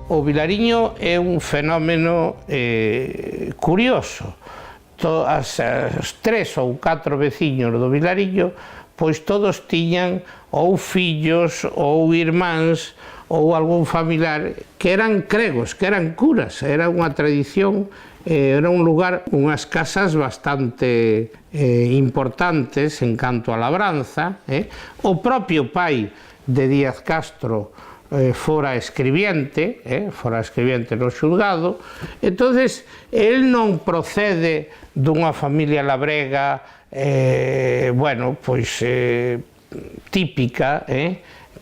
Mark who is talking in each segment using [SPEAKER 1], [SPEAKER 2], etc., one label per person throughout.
[SPEAKER 1] O Vilariño é un fenómeno curioso. As 3 ou 4 veciños do Vilariño, pois todos tiñan ou fillos ou irmáns ou algún familiar que eran cregos, que eran curas. Era unha tradición, era un lugar, unhas casas bastante importantes en canto a labranza. O propio pai de Díaz Castro fora escribiente no xulgado. Entonces, el non procede dunha familia labrega, bueno, pois típica,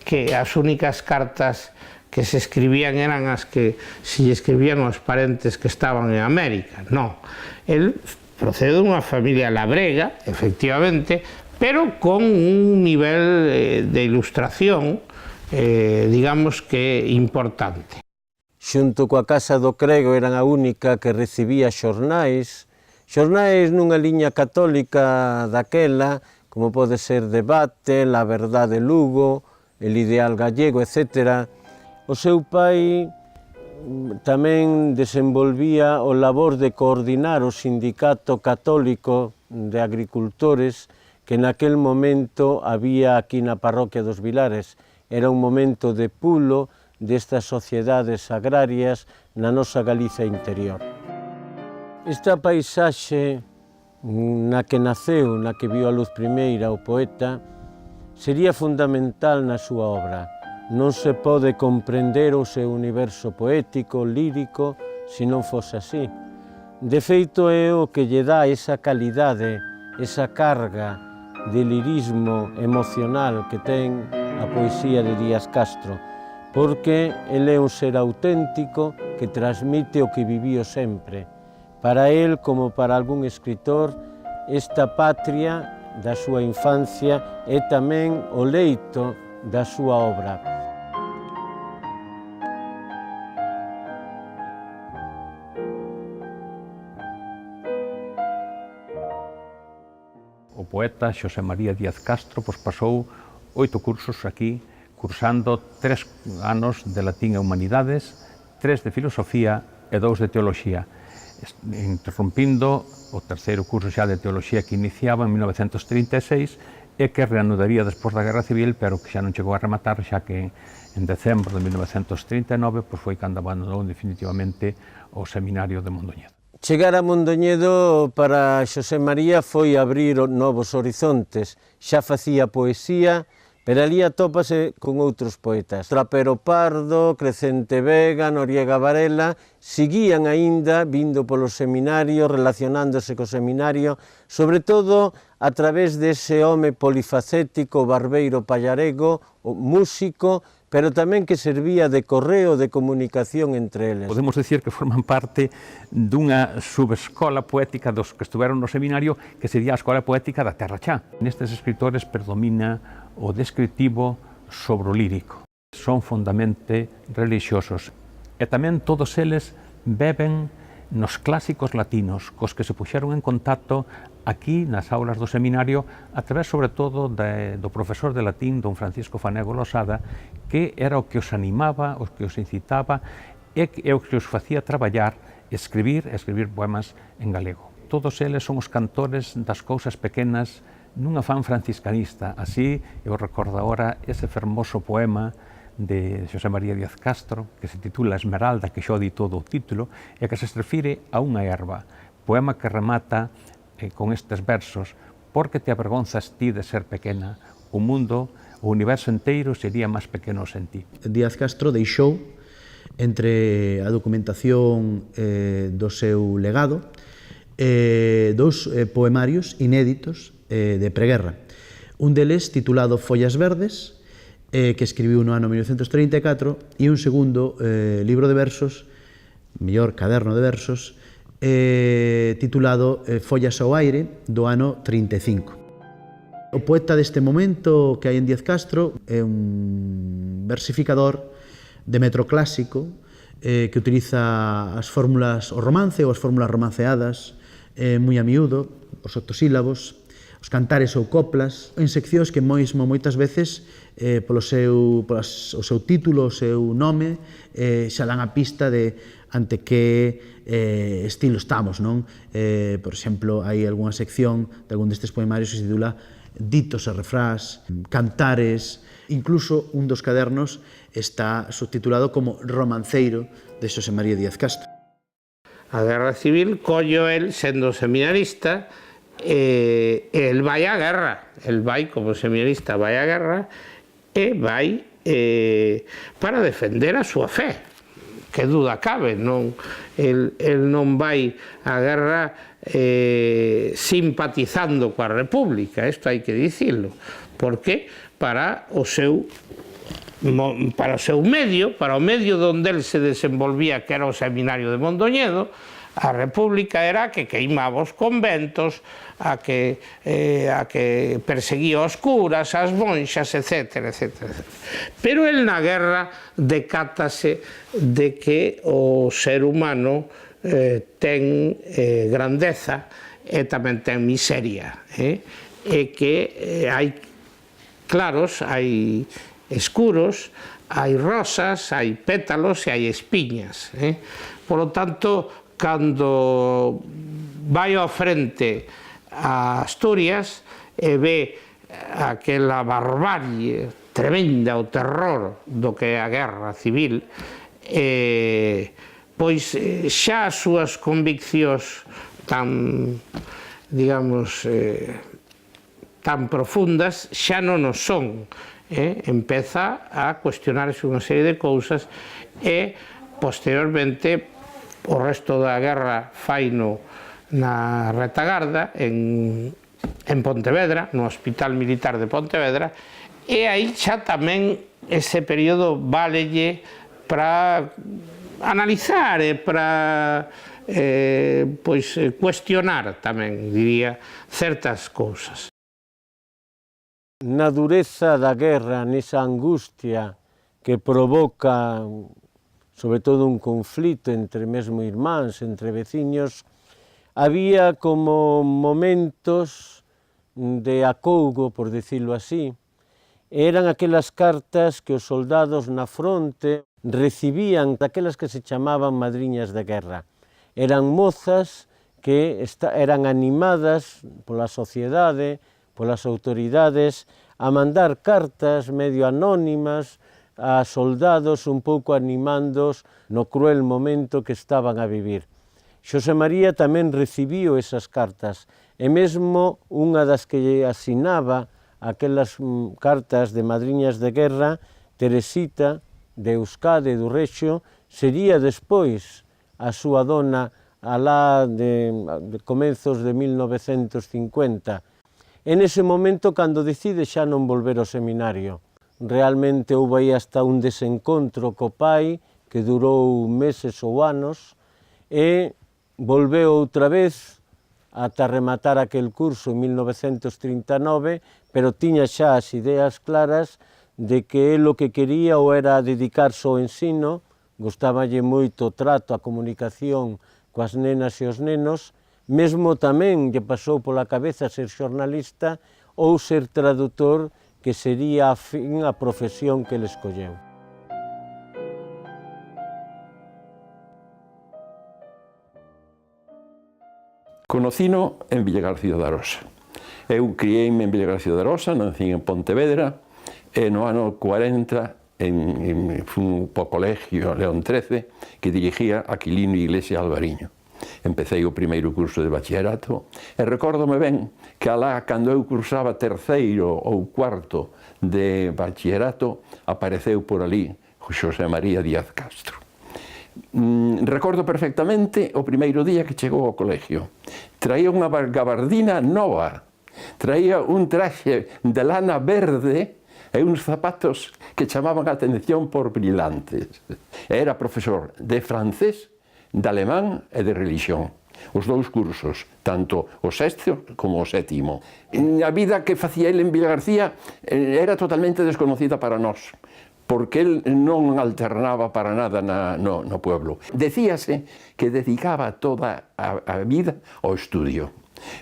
[SPEAKER 1] que as únicas cartas que se escribían eran as que se escribían aos parentes que estaban en América. Non, el procede dunha familia labrega, efectivamente, pero con un nivel de ilustración, digamos que importante.
[SPEAKER 2] Xunto coa Casa do Crego eran a única que recibía xornais nunha liña católica daquela, como pode ser Debate, La Verdade de Lugo, El Ideal Gallego, etc. O seu pai tamén desenvolvía o labor de coordinar o sindicato católico de agricultores que naquel momento había aquí na parroquia dos Vilares. Era un momento de pulo destas sociedades agrarias na nosa Galiza interior. Esta paisaxe na que naceu, na que viu a luz primeira o poeta, sería fundamental na súa obra. Non se pode comprender o seu universo poético, lírico, se non fose así. De feito, é o que lle dá esa calidade, esa carga de lirismo emocional que ten a poesía de Díaz Castro, porque ele é un ser auténtico que transmite o que viviu sempre. Para el, como para algún escritor, esta patria da súa infancia é tamén o leito da súa obra.
[SPEAKER 3] O poeta Xosé María Díaz Castro pasou 8 cursos aquí, cursando 3 anos de latín e humanidades, 3 de filosofía e 2 de teoloxía, interrompindo o terceiro curso xa de teoloxía que iniciaba en 1936 e que reanudaría despois da Guerra Civil, pero que xa non chegou a rematar, xa que en decembro de 1939 foi cando abandonou definitivamente o seminario de Mondoñedo.
[SPEAKER 2] Chegar a Mondoñedo para Xosé María foi abrir novos horizontes. Xa facía poesía, pero ali atópase con outros poetas. Trapero Pardo, Crecente Vega, Noriega Varela, seguían aínda vindo polo seminario, relacionándose co seminario, sobre todo a través dese home polifacético, barbeiro pallarego, músico, pero tamén que servía de correo de comunicación entre eles.
[SPEAKER 3] Podemos dicir que forman parte dunha subescola poética dos que estuveron no seminario, que sería a escola poética da Terra Chá. Nestes escritores predomina o descritivo sobre o lírico. Son fondamente religiosos e tamén todos eles beben nos clásicos latinos, cos que se puxeron en contacto aquí nas aulas do seminario a través, sobre todo, do profesor de latín, don Francisco Fanego Losada, que era o que os animaba, o que os incitaba e o que os facía traballar, escribir poemas en galego. Todos eles son os cantores das cousas pequenas nun afán franciscanista. Así, eu recordo agora ese fermoso poema de Xosé María Díaz Castro, que se titula Esmeralda, que xo di todo o título, e que se refire a unha erva, poema que remata con estes versos: porque te avergonzas ti de ser pequena, o mundo, o universo enteiro sería máis pequeno sen ti.
[SPEAKER 4] Díaz Castro deixou, entre a documentación do seu legado, 2 poemarios inéditos de preguerra. Un deles titulado Follas Verdes, que escribiu no ano 1934, e un segundo libro de versos, mellor caderno de versos, titulado Follas ao aire, do ano 35. O poeta deste momento que hai en Díaz Castro é un versificador de metro clásico que utiliza as fórmulas, o romance ou as fórmulas romanceadas moi a miúdo, os octosílabos, os cantares ou coplas, en seccións que moitas veces o seu título, o seu nome, xa dan a pista de ante que estilo estamos, non? Por exemplo, hai algunha sección de algún destes poemarios que se titula Ditos e refrás, cantares, incluso un dos cadernos está subtitulado como Romanceiro de Xosé María Díaz Castro.
[SPEAKER 1] A Guerra Civil collo el sendo seminarista el vai á guerra, el vai como seminarista vai á guerra e vai para defender a súa fe, que duda cabe, non? El non vai á guerra simpatizando coa República, isto hai que dicilo, porque para o seu medio, para o medio onde el se desenvolvía, que era o seminario de Mondoñedo, a República era a que queimaba os conventos, a que perseguía os curas, as monxas, etc. Pero el na guerra decátase de que o ser humano ten grandeza e tamén ten miseria, e que hai claros, hai escuros, hai rosas, hai pétalos e hai espiñas. Por lo tanto, cando vai ao frente a Asturias e ve aquela barbarie tremenda, o terror do que é a guerra civil, pois xa as súas conviccións tan, digamos, tan profundas xa non o son. Empeza a cuestionarse unha serie de cousas e, posteriormente, o resto da guerra faino na retagarda, en Pontevedra, no Hospital Militar de Pontevedra, e aí xa tamén ese período válelle para analizar e para cuestionar tamén, diría, certas cousas.
[SPEAKER 2] Na dureza da guerra, nesa angustia que provoca, sobre todo, un conflito entre mesmo irmáns, entre veciños, había como momentos de acougo, por decirlo así. Eran aquelas cartas que os soldados na fronte recibían, daquelas que se chamaban madriñas de guerra. Eran mozas que eran animadas pola sociedade, polas autoridades, a mandar cartas medio anónimas a soldados un pouco animándoos no cruel momento que estaban a vivir. Xosé María tamén recibiu esas cartas, e mesmo unha das que asinaba aquelas cartas de madriñas de guerra, Teresita, de Euskade, do Rexo, sería despois a súa dona alá de comenzos de 1950. En ese momento, cando decide xa non volver ao seminario, realmente houve aí hasta un desencontro co pai que durou meses ou anos e volveu outra vez ata rematar aquel curso en 1939, pero tiña xa as ideas claras de que el o que quería ou era dedicarse ao ensino, gustáballe moito o trato, a comunicación coas nenas e os nenos, mesmo tamén lle pasou pola cabeza ser xornalista ou ser traductor, que sería a fin a profesión que ele escolleu.
[SPEAKER 5] Conocino en Villagarcía de Arosa. Eu criei-me en Villagarcía de Arosa, nacín en Pontevedra, e no ano 40 fui po colegio León XIII, que dirigía Aquilino Iglesias Alvariño. Empecei o primeiro curso de bachillerato e recórdome ben que alá, cando eu cursaba terceiro ou cuarto de bachillerato, apareceu por ali Xosé María Díaz Castro. Recordo perfectamente o primeiro día que chegou ao colegio. Traía unha gabardina nova, traía un traxe de lana verde e uns zapatos que chamaban a atención por brillantes. Era profesor de francés, de alemán e de religión. Os dous cursos, tanto o sexto como o sétimo. A vida que facía ele en Villagarcía era totalmente desconocida para nós, porque el non alternaba para nada no pueblo. Decíase que dedicaba toda a vida ao estudio.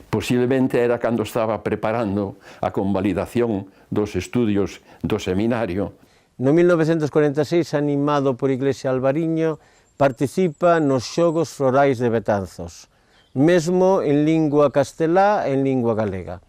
[SPEAKER 5] Posiblemente era cando estaba preparando a convalidación dos estudios do seminario.
[SPEAKER 2] No 1946, animado por Iglesia Alvariño, participa nos Xogos Florais de Betanzos, mesmo en lingua castelá e en lingua galega,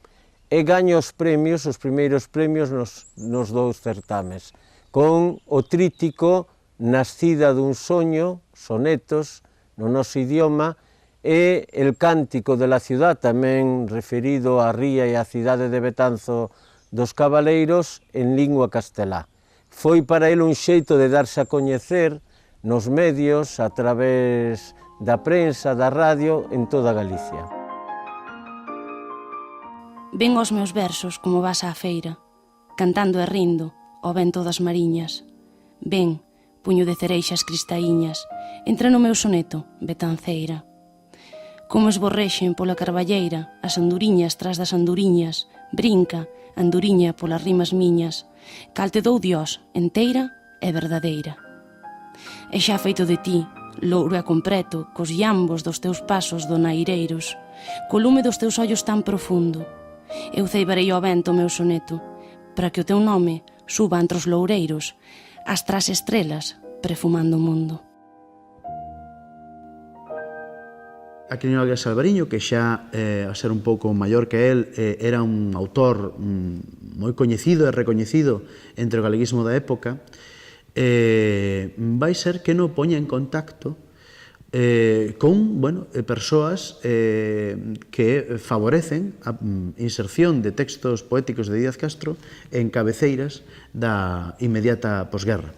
[SPEAKER 2] e gaña os primeiros premios nos dous certames, con o trítico Nascida dun soño, sonetos, no noso idioma, e el Cántico de la ciudad, tamén referido á ría e á cidade de Betanzo dos Cabaleiros, en lingua castelá. Foi para el un xeito de darse a coñecer nos medios, a través da prensa, da radio, en toda Galicia.
[SPEAKER 6] Ven aos meus versos como vas á feira, cantando e rindo, ao vento das mariñas. Ven, puño de cereixas cristaíñas, entra no meu soneto, betanceira. Como esborrexen pola carballeira, as anduriñas tras das anduriñas, brinca, anduriña polas rimas miñas, cal te dou Dios, enteira e verdadeira. E xa feito de ti, louro e compreto, cos llambos dos teus pasos donaireiros, co lume dos teus ollos tan profundo, eu ceibarei ao vento o meu soneto, para que o teu nome suba entre os loureiros, as tras estrelas, perfumando o mundo.
[SPEAKER 4] Aquilino Aguiar Alvariño, que xa, a ser un pouco maior que el, era un autor moi coñecido e recoñecido entre o galeguismo da época, vai ser que no poña en contacto con persoas que favorecen a inserción de textos poéticos de Díaz Castro en cabeceiras da inmediata posguerra.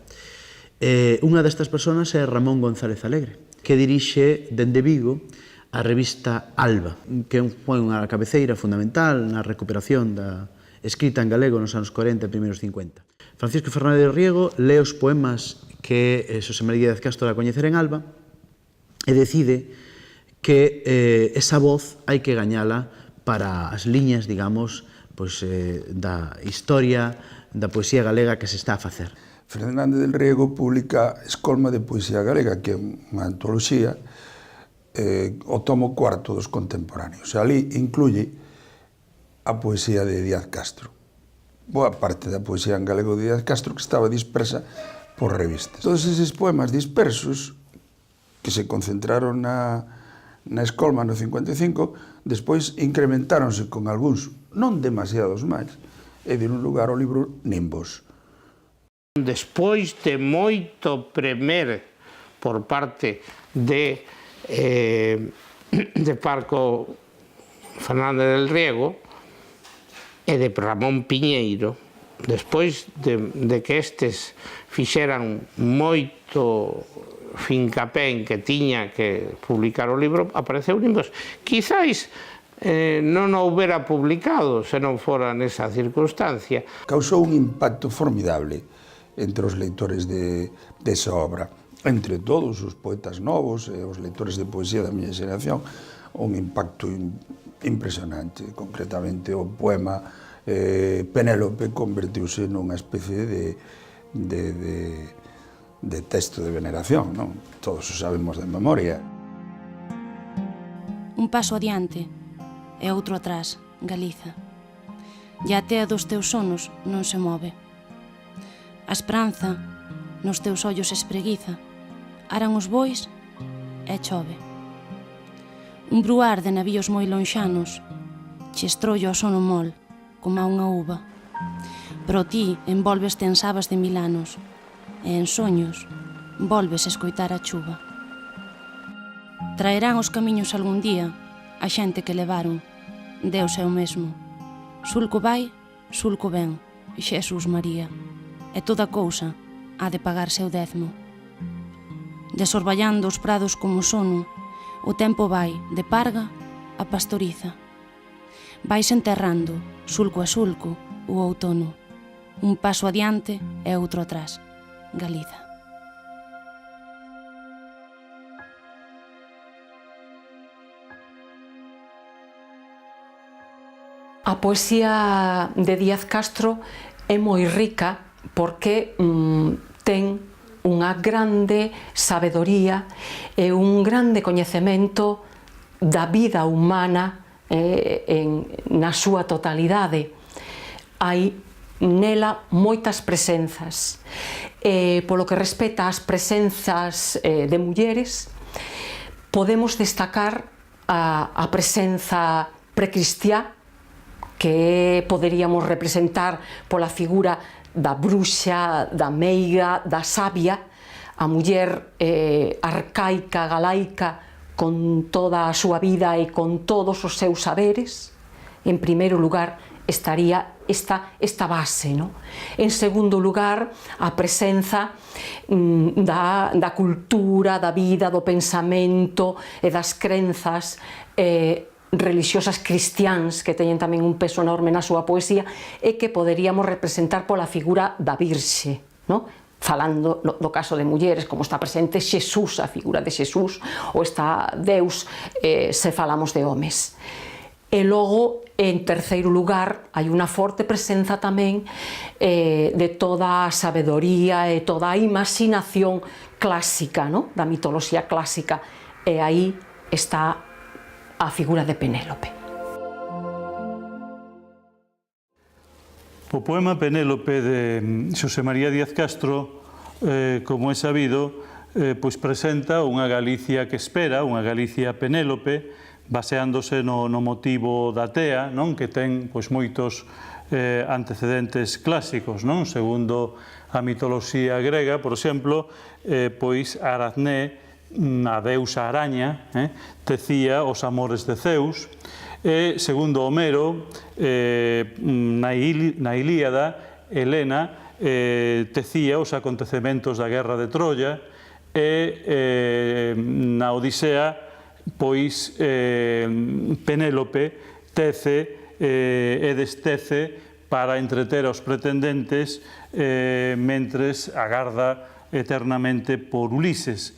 [SPEAKER 4] Unha destas persoas é Ramón González Alegre, que dirixe dende Vigo a revista Alba, que foi unha cabeceira fundamental na recuperación da escrita en galego nos anos 40 e primeiros 50. Francisco Fernández de Riego lee os poemas que Xosé María Díaz Castro dá a coñecer en Alba e decide que esa voz hai que gañala para as liñas, digamos, da historia da poesía galega que se está a facer.
[SPEAKER 7] Fernández del Riego publica Escolma de Poesía Galega, que é unha antoloxía, o tomo cuarto dos contemporáneos. Ali incluye a poesía de Díaz Castro. Boa parte da poesía en galego de Díaz Castro que estaba dispersa por revistas. Todos eses poemas dispersos que se concentraron na Escolma no 55, despois incrementáronse con algúns, non demasiados máis, e dieron lugar ao libro Nimbos.
[SPEAKER 1] Despois de moito premer por parte de Parco Fernández del Riego e de Ramón Piñeiro, despois de que estes fixeran moito fincapé en que tiña que publicar o libro, apareceu Nimbos. Quizáis non o houbera publicado se non fora nesa circunstancia.
[SPEAKER 7] Causou un impacto formidable entre os leitores desa obra, entre todos os poetas novos e os leitores de poesía da miña xeración, un impacto impresionante. Concretamente, o poema Penélope convertiuse nunha especie de texto de veneración, non? Todos o sabemos de memoria.
[SPEAKER 6] Un paso adiante e outro atrás, Galiza. E a tea dos teus sonos non se move. A esperanza nos teus ollos espreguiza, aran os bois e chove. Un bruar de navíos moi lonxanos che estrollo o sono mol, como a unha uva. Pero ti envolveste en sabas de 1000 anos, e en soños volves a escoitar a chuva. Traerán os camiños algún día a xente que levaron, Deus é o mesmo. Sulco vai, sulco ven, Xesús María, e toda cousa ha de pagar seu décimo. Desorballando os prados como sono, o tempo vai de parga a pastoriza. Vais enterrando, sulco a sulco, o outono. Un paso adiante e outro atrás, Galiza.
[SPEAKER 8] A poesía de Díaz Castro é moi rica porque ten unha grande sabedoría e un grande coñecemento da vida humana na súa totalidade. Hai nela moitas presenzas. Polo que respecta ás presenzas de mulleres, podemos destacar a presenza precristiá, que poderíamos representar pola figura da bruxa, da meiga, da sabia, a muller arcaica, galaica, con toda a súa vida e con todos os seus saberes. En primeiro lugar estaría esta base, no? En segundo lugar, a presenza da cultura, da vida, do pensamento e das crenzas religiosas cristiáns, que teñen tamén un peso enorme na súa poesía, e que poderíamos representar pola figura da Virxe, no? Falando do caso de mulleres, como está presente Xesús, a figura de Xesús, ou está Deus, se falamos de homes. E logo, en terceiro lugar, hai unha forte presenza tamén de toda a sabedoría e toda a imaginación clásica, no? Da mitoloxía clásica, e aí está a figura de Penélope.
[SPEAKER 9] O poema Penélope de Xosé María Díaz Castro, como é sabido, pois presenta unha Galicia que espera, unha Galicia Penélope, baseándose no motivo da tea, non? Que ten pois moitos antecedentes clásicos, non? Segundo a mitoloxía grega, por exemplo, pois Aracné, a deusa araña, tecía os amores de Zeus, e segundo Homero, na Ilíada, Helena tecía os acontecementos da guerra de Troya, e na Odisea, pois Penélope tece e destece para entreter aos pretendentes mentres agarda eternamente por Ulises.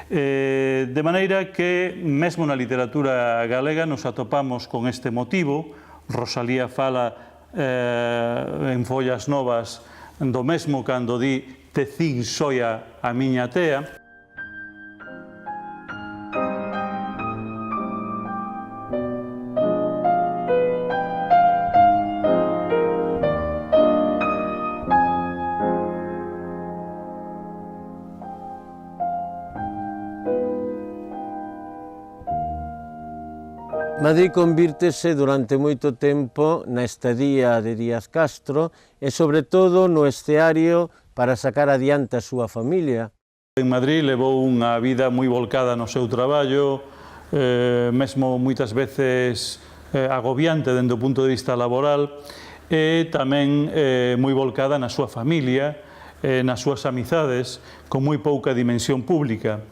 [SPEAKER 9] De maneira que, mesmo na literatura galega, nos atopamos con este motivo. Rosalía fala en Follas Novas do mesmo cando di "tecín soia a miña tea".
[SPEAKER 2] Madrid convírtese durante moito tempo na estadía de Díaz Castro e, sobre todo, no escenario para sacar adiante a súa familia.
[SPEAKER 9] En Madrid levou unha vida moi volcada no seu traballo, mesmo moitas veces agobiante dende o punto de vista laboral, e tamén moi volcada na súa familia, nas súas amizades, con moi pouca dimensión pública.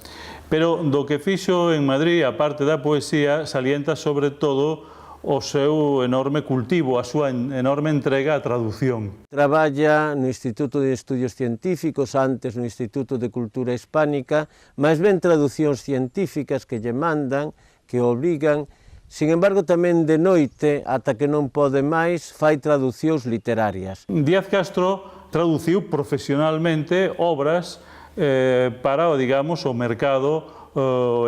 [SPEAKER 9] Pero do que fixo en Madrid, a parte da poesía, salienta sobre todo o seu enorme cultivo, a súa enorme entrega á traducción.
[SPEAKER 2] Traballa no Instituto de Estudios Científicos, antes no Instituto de Cultura Hispánica, máis ben traducións científicas que lle mandan, que obrigan. Sin embargo, tamén de noite, ata que non pode máis, fai traducións literarias.
[SPEAKER 9] Díaz Castro traduciu profesionalmente obras para, digamos, o mercado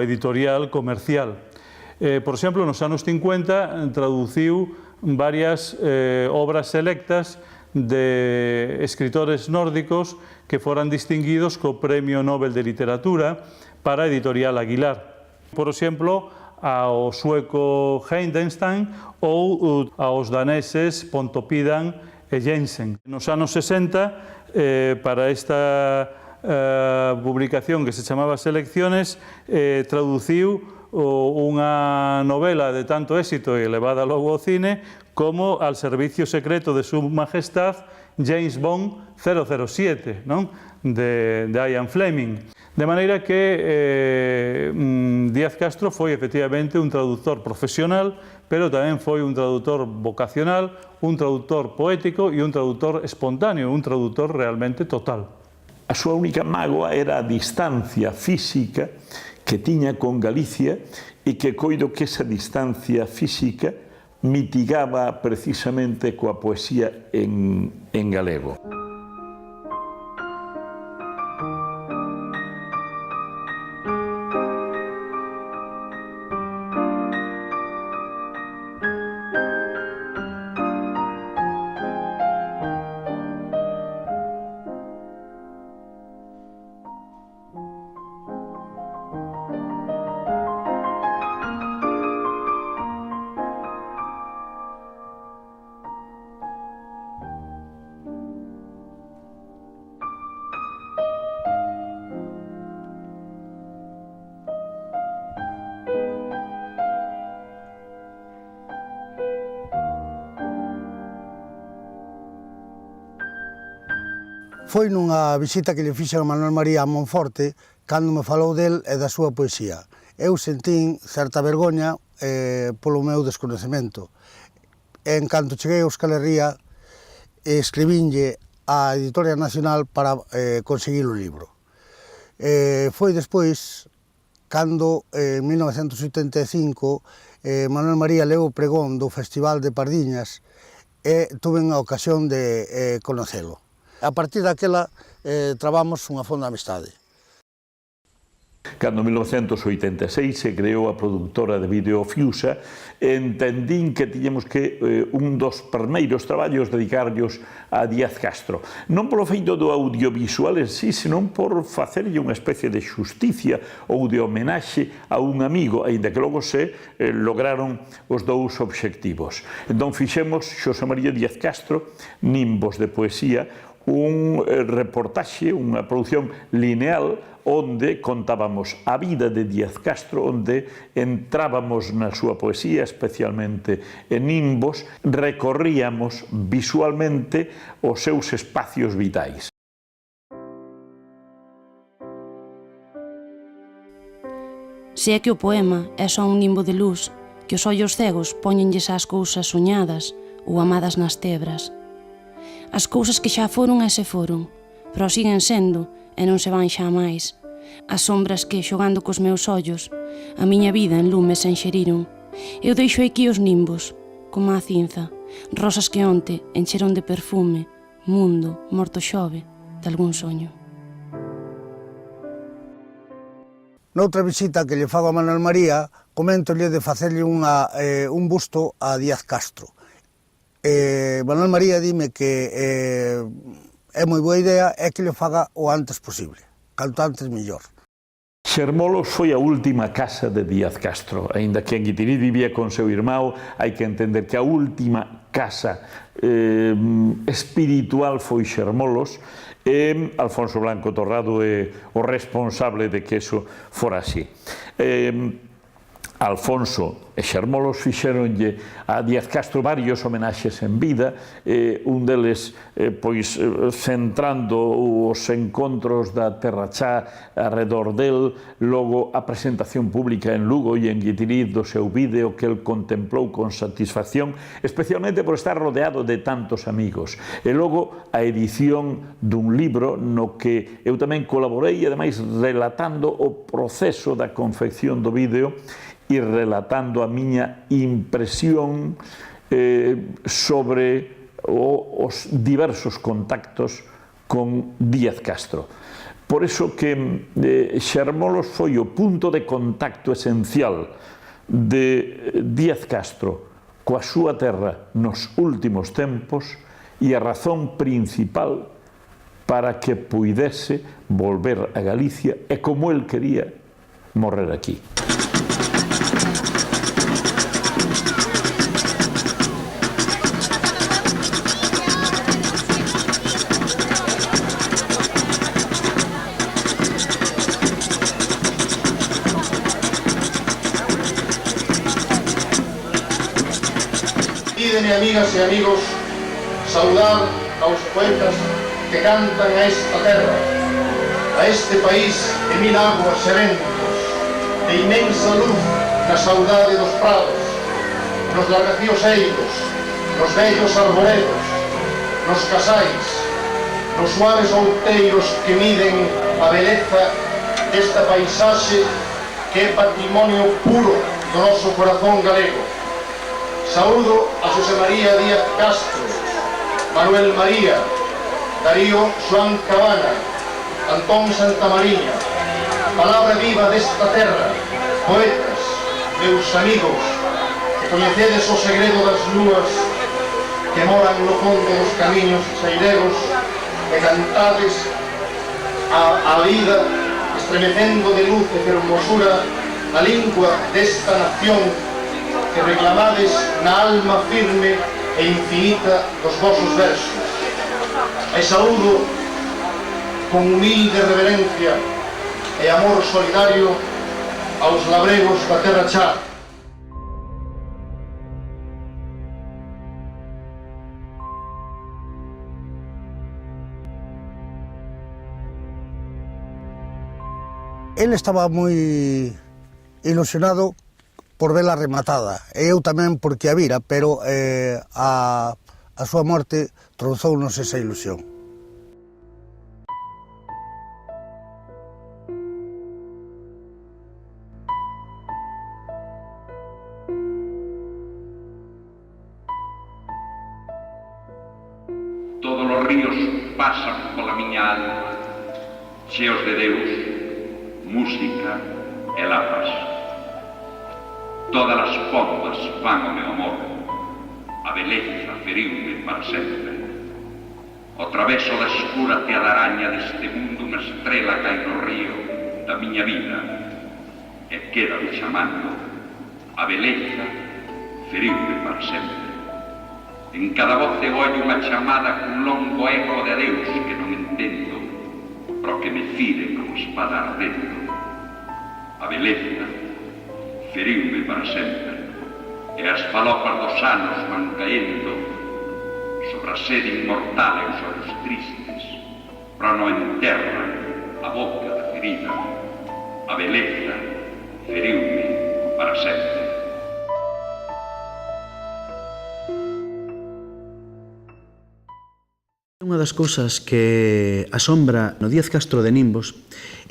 [SPEAKER 9] editorial comercial. Por exemplo, nos anos 50 traduciu varias obras selectas de escritores nórdicos que foran distinguidos co Premio Nobel de Literatura para a editorial Aguilar. Por exemplo, ao sueco Heidenstein ou aos daneses Pontoppidan e Jensen. Nos anos 60, para esta publicación que se chamaba Selecciones, traduciu unha novela de tanto éxito e levada logo ao cine como Al servicio secreto de su majestad James Bond 007, non? de Ian Fleming. De maneira que Díaz Castro foi efectivamente un traductor profesional, pero tamén foi un traductor vocacional, un traductor poético e un traductor espontáneo, un traductor realmente total.
[SPEAKER 10] A súa única mágoa era a distancia física que tiña con Galicia e que coido que esa distancia física mitigaba precisamente coa poesía en galego.
[SPEAKER 11] foi nunha visita que lle fixen a Manuel María a Monforte cando me falou del e da súa poesía. Eu sentín certa vergoña polo meu desconocemento. En canto cheguei a Euskal Herria, escribínlle á Editorial Nacional para conseguir o libro. Foi despois, cando en 1985 Manuel María leu o pregón do Festival de Pardiñas e tuve a ocasión de conocelo. A partir daquela trabamos unha fonda amistade.
[SPEAKER 10] Cando en 1986 se creou a produtora de vídeo Fiusa, entendín que tiñamos que un dos primeiros traballos dedicarlos a Díaz Castro. Non polo feito do audiovisual en sí, senón por facerlle unha especie de xusticia ou de homenaxe a un amigo, aínda que logo se lograron os dous obxectivos. Entón fixemos Xosé María Díaz Castro, Nimbos de Poesía, un reportaxe, unha produción lineal onde contábamos a vida de Díaz Castro, onde entrábamos na súa poesía, especialmente en Nimbos, recorríamos visualmente os seus espacios vitais.
[SPEAKER 6] Se é que o poema é só un nimbo de luz que os ollos cegos póñenlles ás cousas soñadas ou amadas nas tebras. As cousas que xa foron e se foron, pero siguen sendo e non se van xa máis. As sombras que, xogando cos meus ollos, a miña vida en lumes enxeriron. Eu deixo aquí os nimbos, como a cinza, rosas que onte encheron de perfume, mundo, morto xove, de algún soño.
[SPEAKER 11] Noutra visita que lle fago a Manuel María, coméntolle de facerlle un busto a Díaz Castro. Manuel María dime que é moi boa idea e que lle faga o antes posible, canto antes mellor.
[SPEAKER 10] Xermolos foi a última casa de Díaz Castro, aínda que en Guitiriz vivía con seu irmão, hai que entender que a última casa espiritual foi Xermolos, e Alfonso Blanco Torrado é o responsable de que eso fora así. Alfonso e Xermolos fixeronlle a Díaz Castro varios homenaxes en vida, un deles pois centrando os encontros da Terra Chá arredor del, logo a presentación pública en Lugo e en Guitiriz do seu vídeo que el contemplou con satisfacción, especialmente por estar rodeado de tantos amigos, e logo a edición dun libro no que eu tamén colaborei, e ademais relatando o proceso da confección do vídeo e relatando a miña impresión sobre os diversos contactos con Díaz Castro. Por iso que Xermolos foi o punto de contacto esencial de Díaz Castro coa súa terra nos últimos tempos e a razón principal para que puidese volver a Galicia e como el quería morrer aquí.
[SPEAKER 12] Pídeme, amigas e amigos, saudar aos poetas que cantan a esta terra, a este país de mil aguas e ventos, de inmensa luz na saudade dos prados, nos largacíos eiros, nos vellos arboredos, nos casais, nos suaves outeiros que miden a beleza desta paisaxe que é patrimonio puro do noso corazón galego. Saúdo a Xosé María Díaz Castro, Manuel María, Darío Xoán Cabana, Antón Santamariña, palabra viva desta terra, poetas, meus amigos, que coñecedes o segredo das lúas que moran no fondo dos camiños seiregos e cantades a vida estremecendo de luz e fermosura a lingua desta nación que reclamades na alma firme e infinita dos vosos versos. E saúdo con humilde reverencia e amor solidario aos labregos da Terra Chá.
[SPEAKER 11] Ele estaba moi ilusionado por vela rematada, e eu tamén porque a vira, pero a súa morte tronzounos esa ilusión.
[SPEAKER 13] Todos os ríos pasan pola miña alma, cheos de Deus, música e lapas. Todas as pombas van ao meu amor, a beleza feriume para sempre. O traveso da escura teadaraña deste mundo unha estrela cai no río da miña vida e quédame chamando, a beleza feriume para sempre. En cada voz de ollo unha chamada cun longo eco de Deus que non entendo, pero que me fire como espada ardendo. A beleza feriume para sempre, e as falopas dos anos van caendo sobre a sede inmortal e os olhos tristes, pero non enterran a boca da ferida. A beleza feriume para sempre.
[SPEAKER 4] Unha das cousas que asombra no Díaz Castro de Nimbos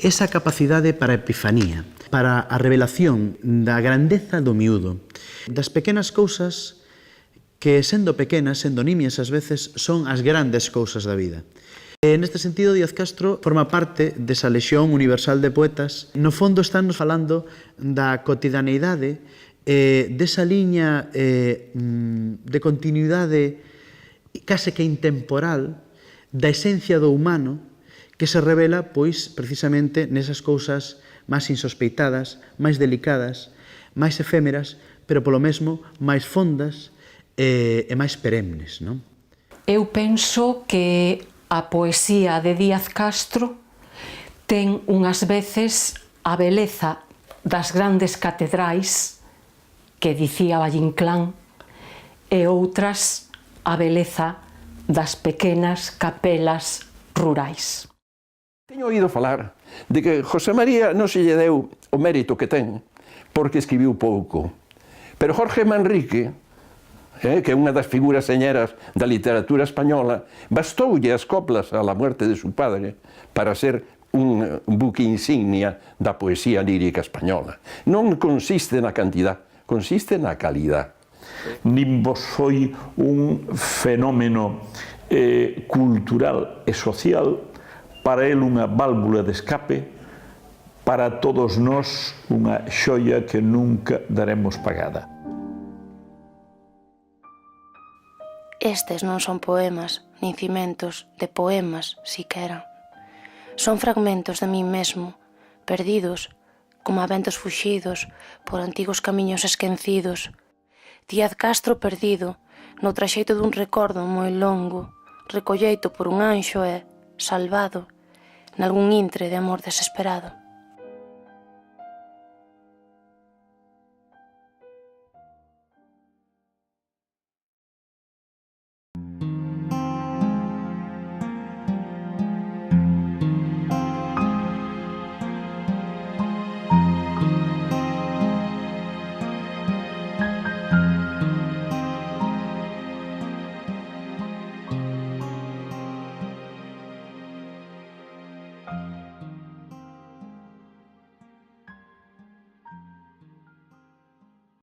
[SPEAKER 4] é esa capacidade para a epifanía, para a revelación da grandeza do miúdo, das pequenas cousas que, sendo pequenas, sendo nimias ás veces, son as grandes cousas da vida. Neste sentido, Díaz Castro forma parte desa lexión universal de poetas. No fondo, estánnos falando da cotidianeidade, desa liña de continuidade case que intemporal da esencia do humano que se revela, pois, precisamente nesas cousas máis insospeitadas, máis delicadas, máis efémeras, pero polo mesmo máis fondas e máis peremnes, non?
[SPEAKER 8] Eu penso que a poesía de Díaz Castro ten unhas veces a beleza das grandes catedrais que dicía Valle Inclán e outras a beleza das pequenas capelas rurais.
[SPEAKER 5] Teño oído falar de que José María non se lle deu o mérito que ten porque escribiu pouco. Pero Jorge Manrique, que é unha das figuras señeras da literatura española, bastoulle as coplas a la muerte de su padre para ser un buque insignia da poesía lírica española. Non consiste na cantidad, consiste na calidad.
[SPEAKER 10] Nimbos foi un fenómeno cultural e social, para el unha válvula de escape, para todos nós unha xoia que nunca daremos pagada.
[SPEAKER 6] Estes non son poemas, nin cimentos de poemas, siquera. Son fragmentos de min mesmo, perdidos, como a ventos fuxidos por antigos camiños esquecidos. Díaz Castro perdido, no traxeito dun recordo moi longo, recolleito por un anxo e, salvado, nalgún intre de amor desesperado.